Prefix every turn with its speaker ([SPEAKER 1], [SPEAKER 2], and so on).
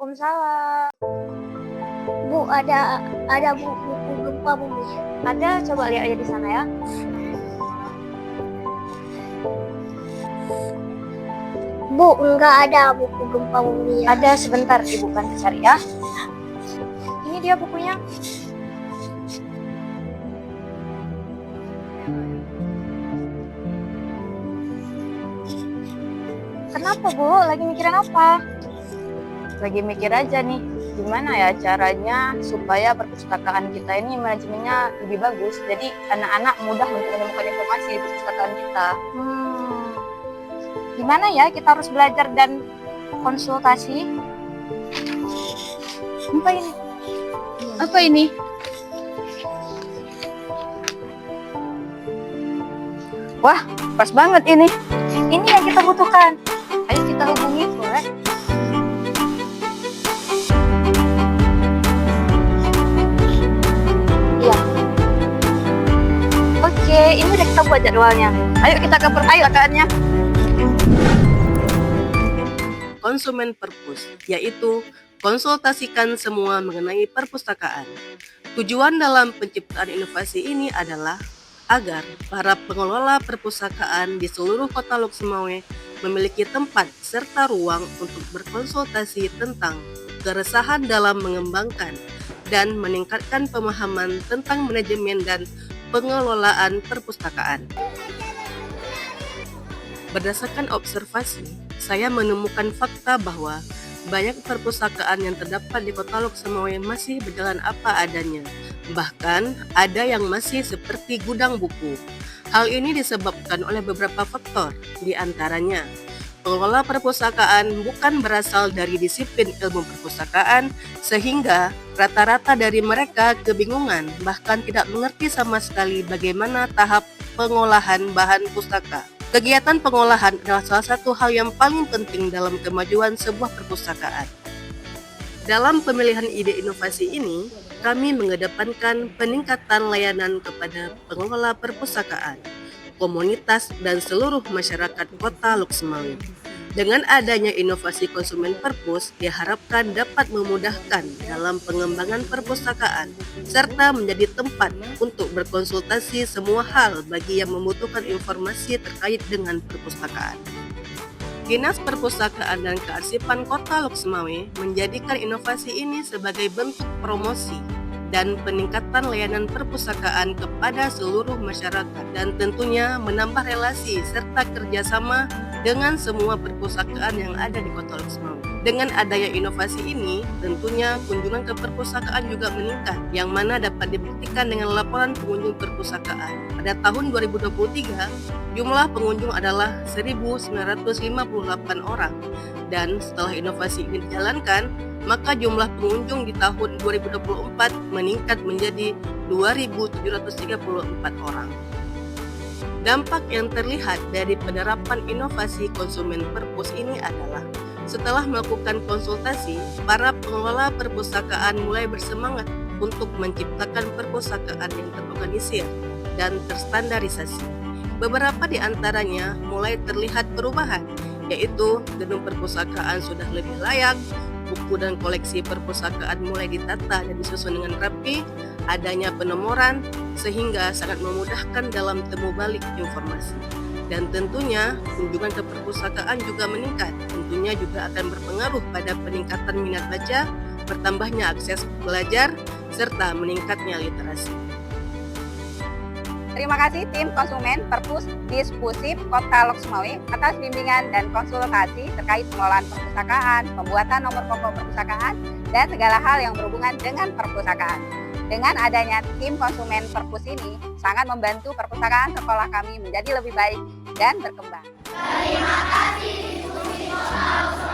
[SPEAKER 1] Waalaikumsalam.
[SPEAKER 2] Bu, ada buku gempa bumi.
[SPEAKER 1] Ada, coba lihat aja di sana ya.
[SPEAKER 2] Bu, enggak ada buku gempa bumi.
[SPEAKER 1] Ada, sebentar Ibu bantu cari ya. Ini dia bukunya. Kenapa Bu? Lagi mikirin apa? Lagi mikir aja nih, gimana ya caranya supaya perpustakaan kita ini manajemennya lebih bagus. Jadi anak-anak mudah untuk menemukan informasi di perpustakaan kita. Gimana ya kita harus belajar dan konsultasi? Apa ini? Apa ini? Wah, pas banget ini. Ini yang kita butuhkan. Ayo kita hubungi, boleh? Iya. Oke, ini udah kita buat jadwalnya. Ayo kita ke perpustakaannya.
[SPEAKER 3] Konsumen Perpus, yaitu konsultasikan semua mengenai perpustakaan. Tujuan dalam penciptaan inovasi ini adalah agar para pengelola perpustakaan di seluruh kota Lok Sumawe memiliki tempat serta ruang untuk berkonsultasi tentang keresahan dalam mengembangkan dan meningkatkan pemahaman tentang manajemen dan pengelolaan perpustakaan. Berdasarkan observasi, saya menemukan fakta bahwa banyak perpustakaan yang terdapat di kota Lok Sumawe masih berjalan apa adanya. Bahkan ada yang masih seperti gudang buku. Hal ini disebabkan oleh beberapa faktor, di antaranya pengelola perpustakaan bukan berasal dari disiplin ilmu perpustakaan, sehingga rata-rata dari mereka kebingungan, bahkan tidak mengerti sama sekali bagaimana tahap pengolahan bahan pustaka. Kegiatan pengolahan adalah salah satu hal yang paling penting dalam kemajuan sebuah perpustakaan. Dalam pemilihan ide inovasi ini, kami mengedepankan peningkatan layanan kepada pengelola perpustakaan, komunitas, dan seluruh masyarakat kota Lok Sumawe. Dengan adanya inovasi konsumen Perpus, diharapkan dapat memudahkan dalam pengembangan perpustakaan, serta menjadi tempat untuk berkonsultasi semua hal bagi yang membutuhkan informasi terkait dengan perpustakaan. Dinas Perpustakaan dan Kearsipan Kota Lok Sumawe menjadikan inovasi ini sebagai bentuk promosi dan peningkatan layanan perpustakaan kepada seluruh masyarakat, dan tentunya menambah relasi serta kerjasama dengan semua perpustakaan yang ada di Kota Lok Sumawe. Dengan adanya inovasi ini, tentunya kunjungan ke perpustakaan juga meningkat, yang mana dapat dibuktikan dengan laporan pengunjung perpustakaan. Pada tahun 2023, jumlah pengunjung adalah 1.958 orang, dan setelah inovasi ini dijalankan, maka jumlah pengunjung di tahun 2024 meningkat menjadi 2.734 orang. Dampak yang terlihat dari penerapan inovasi konsumen Perpus ini adalah setelah melakukan konsultasi, para pengelola perpustakaan mulai bersemangat untuk menciptakan perpustakaan yang terorganisir dan terstandarisasi. Beberapa di antaranya mulai terlihat perubahan, yaitu gedung perpustakaan sudah lebih layak, buku dan koleksi perpustakaan mulai ditata dan disusun dengan rapi, adanya penomoran, sehingga sangat memudahkan dalam temu balik informasi. Dan tentunya kunjungan ke perpustakaan juga meningkat, tentunya juga akan berpengaruh pada peningkatan minat baca, bertambahnya akses belajar, serta meningkatnya literasi.
[SPEAKER 4] Terima kasih tim konsumen Perpus Dispusip Kota Lok Sumawe atas bimbingan dan konsultasi terkait pengelolaan perpustakaan, pembuatan nomor pokok perpustakaan, dan segala hal yang berhubungan dengan perpustakaan. Dengan adanya tim konsumen Perpus ini sangat membantu perpustakaan sekolah kami menjadi lebih baik dan berkembang.
[SPEAKER 5] Terima kasih diskusi Kota Lok Sumawe.